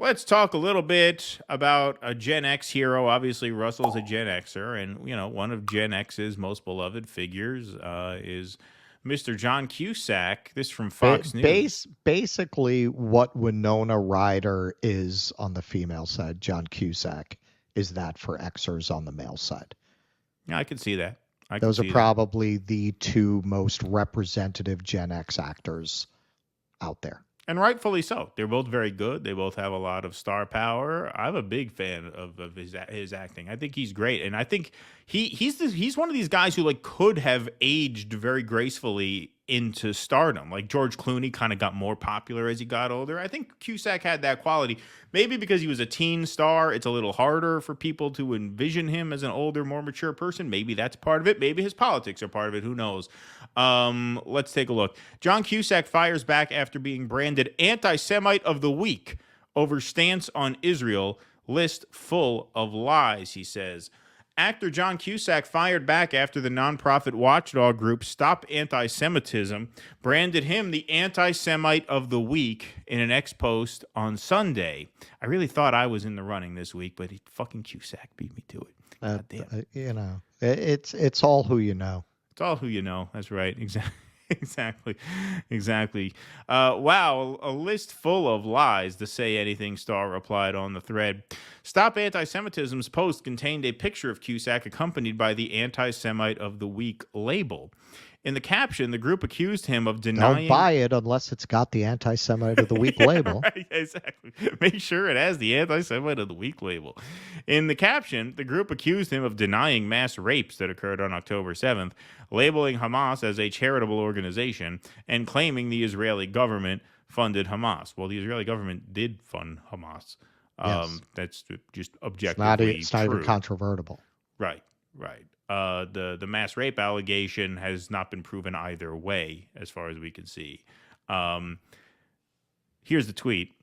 Let's talk a little bit about a Gen X hero. Obviously, Russell's a Gen Xer, and one of Gen X's most beloved figures is Mr. John Cusack. This from Fox News. Basically, what Winona Ryder is on the female side, John Cusack is that for Xers on the male side. Yeah, I can see that. Those are probably the two most representative Gen X actors out there. And rightfully so. They're both very good. They both have a lot of star power. I'm a big fan of his acting. I think he's great, and I think he's one of these guys who could have aged very gracefully into stardom. Like George Clooney kind of got more popular as he got older. I think Cusack had that quality. Maybe because he was a teen star, it's a little harder for people to envision him as an older, more mature person. Maybe that's part of it. Maybe his politics are part of it. Who knows? Let's take a look. John Cusack fires back after being branded anti-Semite of the week over stance on Israel. List full of lies, he says. Actor John Cusack fired back after the nonprofit watchdog group Stop Anti-Semitism branded him the anti-Semite of the week in an X post on Sunday. I really thought I was in the running this week, but fucking Cusack beat me to it. God damn. It's all who you know. It's all who you know. That's right. Exactly. Wow, a list full of lies, the Say Anything star replied on the thread. Stop Anti-Semitism's post contained a picture of Cusack accompanied by the Anti-Semite of the Week label. In the caption, the group accused him of denying... Don't buy it unless it's got the Anti-Semite of the Week label. Right, exactly. Make sure it has the Anti-Semite of the Week label. In the caption, the group accused him of denying mass rapes that occurred on October 7th, labeling Hamas as a charitable organization, and claiming the Israeli government funded Hamas. Well, the Israeli government did fund Hamas. Yes. That's just objectively it's not even controvertible. Right. The mass rape allegation has not been proven either way, as far as we can see. Here's the tweet.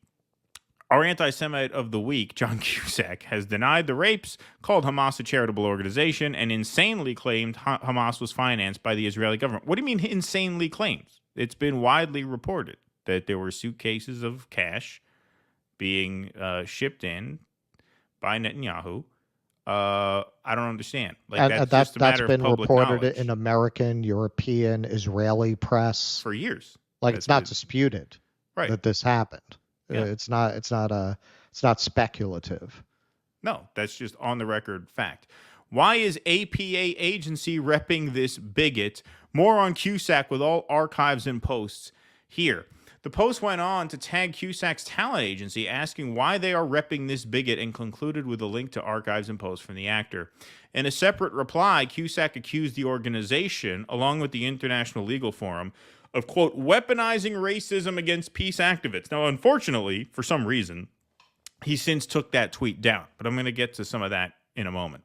Our anti-Semite of the week, John Cusack, has denied the rapes, called Hamas a charitable organization, and insanely claimed Hamas was financed by the Israeli government. What do you mean insanely claims? It's been widely reported that there were suitcases of cash being shipped in by Netanyahu. I don't understand. That's been reported in American, European, Israeli press for years. It's not disputed that this happened. Yeah. It's not speculative. No, that's just on the record fact. Why is APA agency repping this bigot? More on Cusack with all archives and posts here. The post went on to tag Cusack's talent agency, asking why they are repping this bigot, and concluded with a link to archives and posts from the actor. In a separate reply, Cusack accused the organization, along with the International Legal Forum, of, quote, weaponizing racism against peace activists. Now, unfortunately, for some reason, he since took that tweet down, but I'm going to get to some of that in a moment.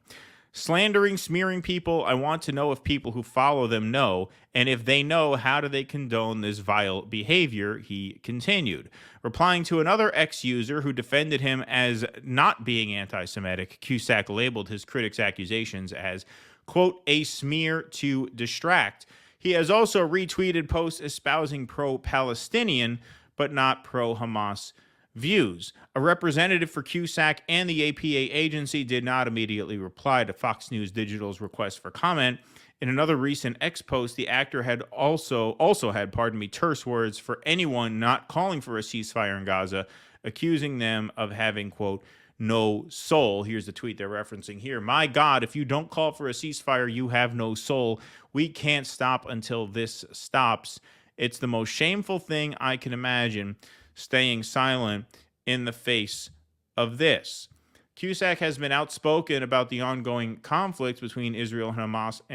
Slandering, smearing people, I want to know if people who follow them know, and if they know, how do they condone this vile behavior, he continued. Replying to another ex-user who defended him as not being anti-Semitic, Cusack labeled his critics' accusations as, quote, a smear to distract. He has also retweeted posts espousing pro-Palestinian, but not pro-Hamas views. A representative for Cusack and the APA agency did not immediately reply to Fox News Digital's request for comment. In another recent X post, the actor had also had, terse words for anyone not calling for a ceasefire in Gaza, accusing them of having, quote, no soul. Here's the tweet they're referencing here. My God, if you don't call for a ceasefire, you have no soul. We can't stop until this stops. It's the most shameful thing I can imagine, staying silent in the face of this. Cusack has been outspoken about the ongoing conflict between Israel and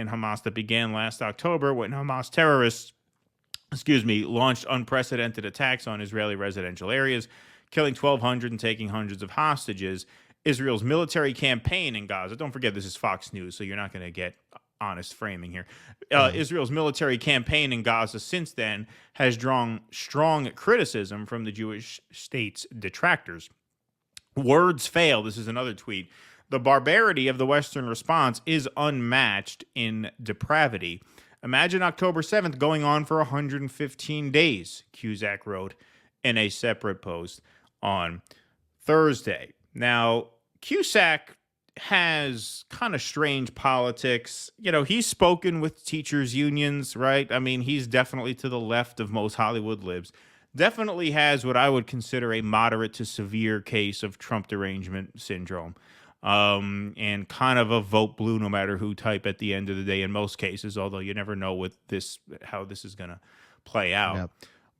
Hamas that began last October when Hamas terrorists, launched unprecedented attacks on Israeli residential areas, killing 1,200 and taking hundreds of hostages. Israel's military campaign in Gaza, don't forget this is Fox News, so you're not going to get honest framing here. Israel's military campaign in Gaza since then has drawn strong criticism from the Jewish state's detractors. Words fail. This is another tweet. The barbarity of the Western response is unmatched in depravity. Imagine October 7th going on for 115 days, Cusack wrote in a separate post on Thursday. Now, Cusack has kind of strange politics. You know, he's spoken with teachers' unions, right? I mean, he's definitely to the left of most Hollywood libs. Definitely has what I would consider a moderate to severe case of Trump derangement syndrome. And kind of a vote blue no matter who type at the end of the day in most cases, although you never know with this how this is going to play out. Yep.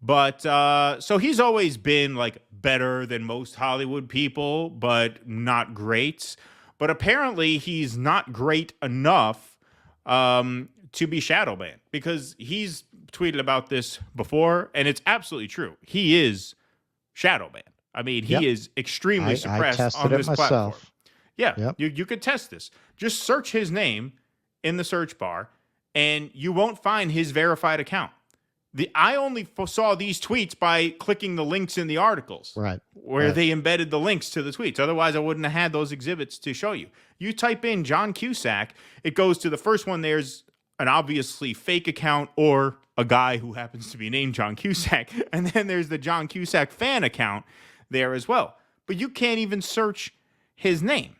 But so he's always been like better than most Hollywood people, but not great. But apparently he's not great enough to be shadow banned, because he's tweeted about this before, and it's absolutely true. He is shadow banned. I mean, he is extremely suppressed on this platform. Yeah, you could test this. Just search his name in the search bar, and you won't find his verified account. I only saw these tweets by clicking the links in the articles, right, where they embedded the links to the tweets. Otherwise, I wouldn't have had those exhibits to show you. You type in John Cusack, it goes to the first one. There's an obviously fake account or a guy who happens to be named John Cusack, and then there's the John Cusack fan account there as well. But you can't even search his name.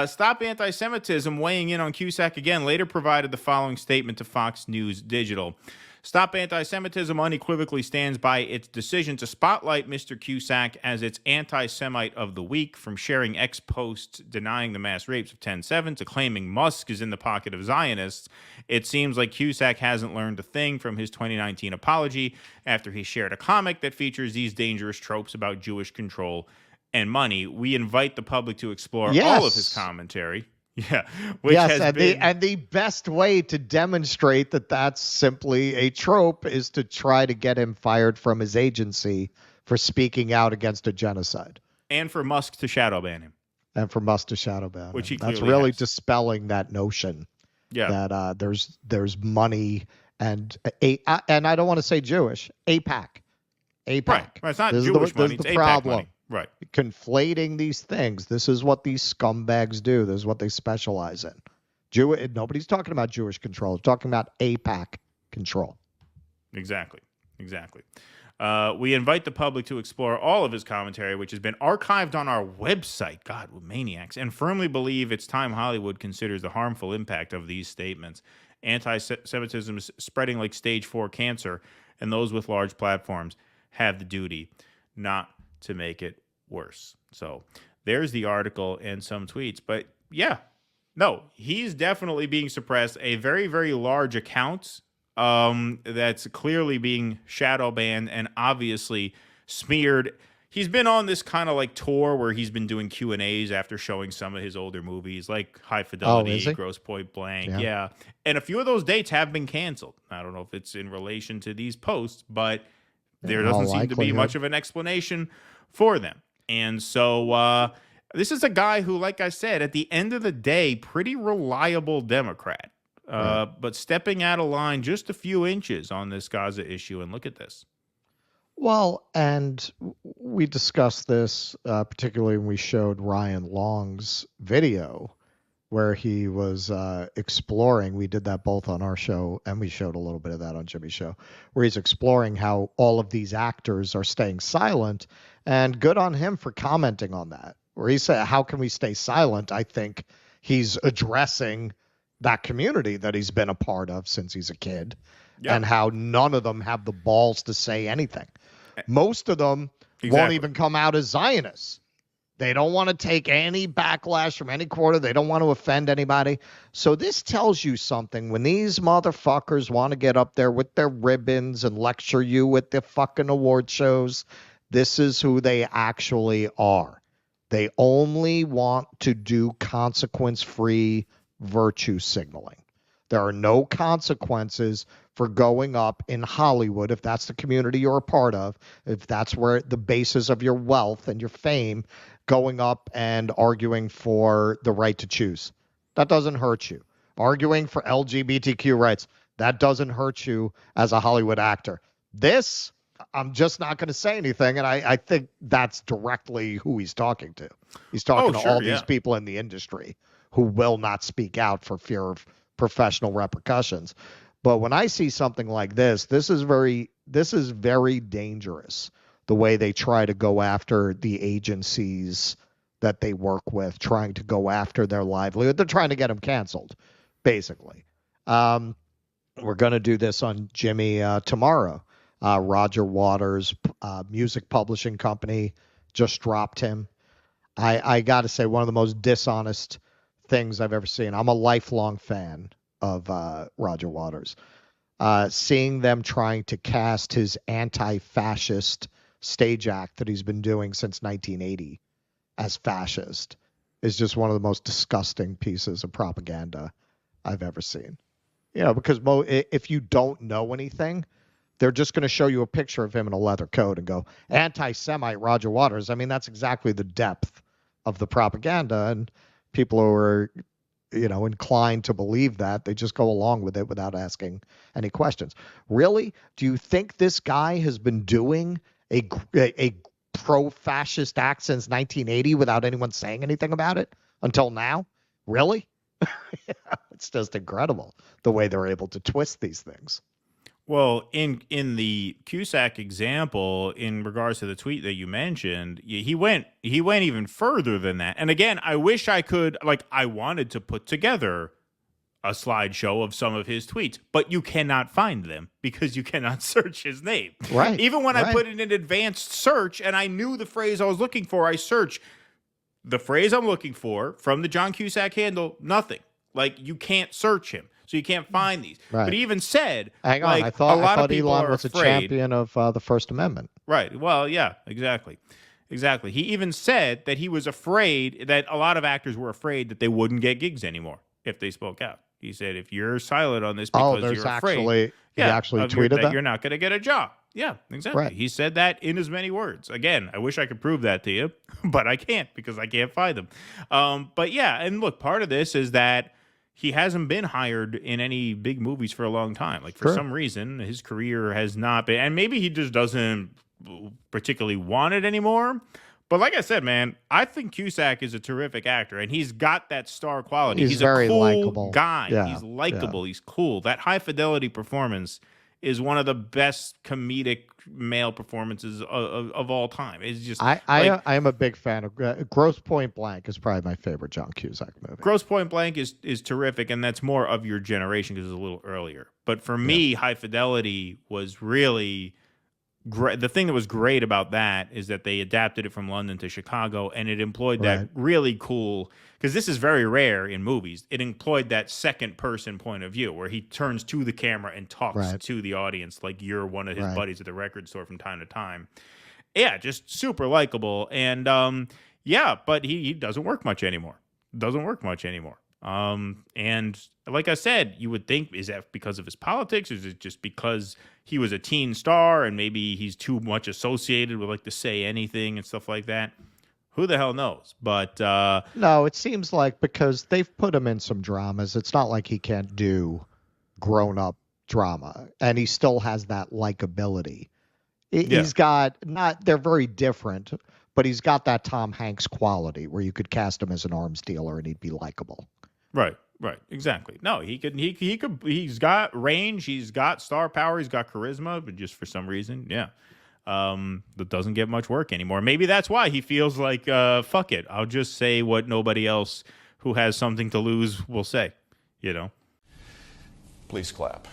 Stop Anti-Semitism, weighing in on Cusack again, later provided the following statement to Fox News Digital. Stop Anti-Semitism unequivocally stands by its decision to spotlight Mr. Cusack as its anti-Semite of the week, from sharing X posts denying the mass rapes of 10/7 to claiming Musk is in the pocket of Zionists. It seems like Cusack hasn't learned a thing from his 2019 apology after he shared a comic that features these dangerous tropes about Jewish control and money. We invite the public to explore all of his commentary. Yeah, which has been... the best way to demonstrate that that's simply a trope is to try to get him fired from his agency for speaking out against a genocide, and for Musk to shadow ban him, which he that's really dispelling that notion. Yeah, that there's money and I don't want to say Jewish, APAC. Right. It's not Jewish money. It's APAC problem. Money. Right. Conflating these things. This is what these scumbags do. This is what they specialize in. Nobody's talking about Jewish control. It's talking about APAC control. Exactly. We invite the public to explore all of his commentary, which has been archived on our website. God, we're maniacs. And firmly believe it's time Hollywood considers the harmful impact of these statements. Anti-Semitism is spreading like stage 4 cancer, and those with large platforms have the duty not to make it worse. So there's the article and some tweets. But yeah, no, he's definitely being suppressed. A very, very large account that's clearly being shadow banned and obviously smeared. He's been on this kind of like tour where he's been doing Q&As after showing some of his older movies, like High Fidelity, Gross Point Blank. Yeah. And a few of those dates have been canceled. I don't know if it's in relation to these posts, but there doesn't seem to be much of an explanation for them. And so this is a guy who, like I said, at the end of the day, pretty reliable Democrat, but stepping out of line just a few inches on this Gaza issue. And look at this. Well, and we discussed this, particularly when we showed Ryan Long's video where he was exploring. We did that both on our show, and we showed a little bit of that on Jimmy's show, where he's exploring how all of these actors are staying silent. And good on him for commenting on that, where he said, how can we stay silent? I think he's addressing that community that he's been a part of since he's a kid, and how none of them have the balls to say anything. Most of them won't even come out as Zionists. They don't want to take any backlash from any quarter. They don't want to offend anybody. So this tells you something. When these motherfuckers want to get up there with their ribbons and lecture you at the fucking award shows, this is who they actually are. They only want to do consequence-free virtue signaling. There are no consequences for going up in Hollywood, if that's the community you're a part of, if that's where the basis of your wealth and your fame, going up and arguing for the right to choose. That doesn't hurt you. Arguing for LGBTQ rights, that doesn't hurt you as a Hollywood actor. This, I'm just not going to say anything, and I think that's directly who he's talking to. He's talking to all these people in the industry who will not speak out for fear of professional repercussions. But when I see something like this, this is very dangerous. the way they try to go after the agencies that they work with, trying to go after their livelihood. They're trying to get them canceled, basically. We're going to do this on Jimmy tomorrow. Roger Waters' music publishing company just dropped him. I got to say, one of the most dishonest things I've ever seen. I'm a lifelong fan of Roger Waters. Seeing them trying to cast his anti-fascist stage act that he's been doing since 1980 as fascist is just one of the most disgusting pieces of propaganda I've ever seen. You know, because if you don't know anything, they're just going to show you a picture of him in a leather coat and go, anti-Semite Roger Waters. I mean, that's exactly the depth of the propaganda. And people who are, you know, inclined to believe that, they just go along with it without asking any questions. Really? Do you think this guy has been doing a pro-fascist act since 1980 without anyone saying anything about it until now? Really? It's just incredible the way they're able to twist these things. Well, in the Cusack example, in regards to the tweet that you mentioned, he went even further than that. And again, I wish I could, I wanted to put together a slideshow of some of his tweets, but you cannot find them because you cannot search his name. Right. Even when I put in an advanced search and I knew the phrase I was looking for, I search the phrase I'm looking for from the John Cusack handle, nothing. You can't search him. So you can't find these. Right. But he even said, hang on, I thought Elon was a champion of the First Amendment. Right. Well, yeah, exactly. He even said that he was afraid, that a lot of actors were afraid that they wouldn't get gigs anymore if they spoke out. He said, if you're silent on this because you're afraid, he actually tweeted that you're not going to get a job. Yeah, exactly. Right. He said that in as many words. Again, I wish I could prove that to you, but I can't because I can't find them. But yeah, and look, part of this is that he hasn't been hired in any big movies for a long time. For some reason, his career has not been, and maybe he just doesn't particularly want it anymore. But like I said, man, I think Cusack is a terrific actor, and he's got that star quality. He's very a cool likable guy. Yeah. He's likable. Yeah. He's cool. That high fidelity performance is one of the best comedic male performances of all time. It's just I am a big fan of Gross Point Blank is probably my favorite John Cusack movie. Gross Point Blank is terrific, and that's more of your generation because it's a little earlier. But for me, High Fidelity was really great. The thing that was great about that is that they adapted it from London to Chicago, and it employed that really cool, because this is very rare in movies, it employed that second person point of view where he turns to the camera and talks to the audience like you're one of his buddies at the record store from time to time. Yeah, just super likable. And but he doesn't work much anymore. And like I said, you would think, is that because of his politics? Or is it just because he was a teen star and maybe he's too much associated with to say anything and stuff like that? Who the hell knows? But no, it seems like because they've put him in some dramas, it's not like he can't do grown-up drama, and he still has that likability. He's got they're very different, but he's got that Tom Hanks quality where you could cast him as an arms dealer and he'd be likable. Right, exactly. No, he's got range, he's got star power, he's got charisma, but just for some reason, that doesn't get much work anymore. Maybe that's why he feels like, fuck it, I'll just say what nobody else who has something to lose will say, Please clap.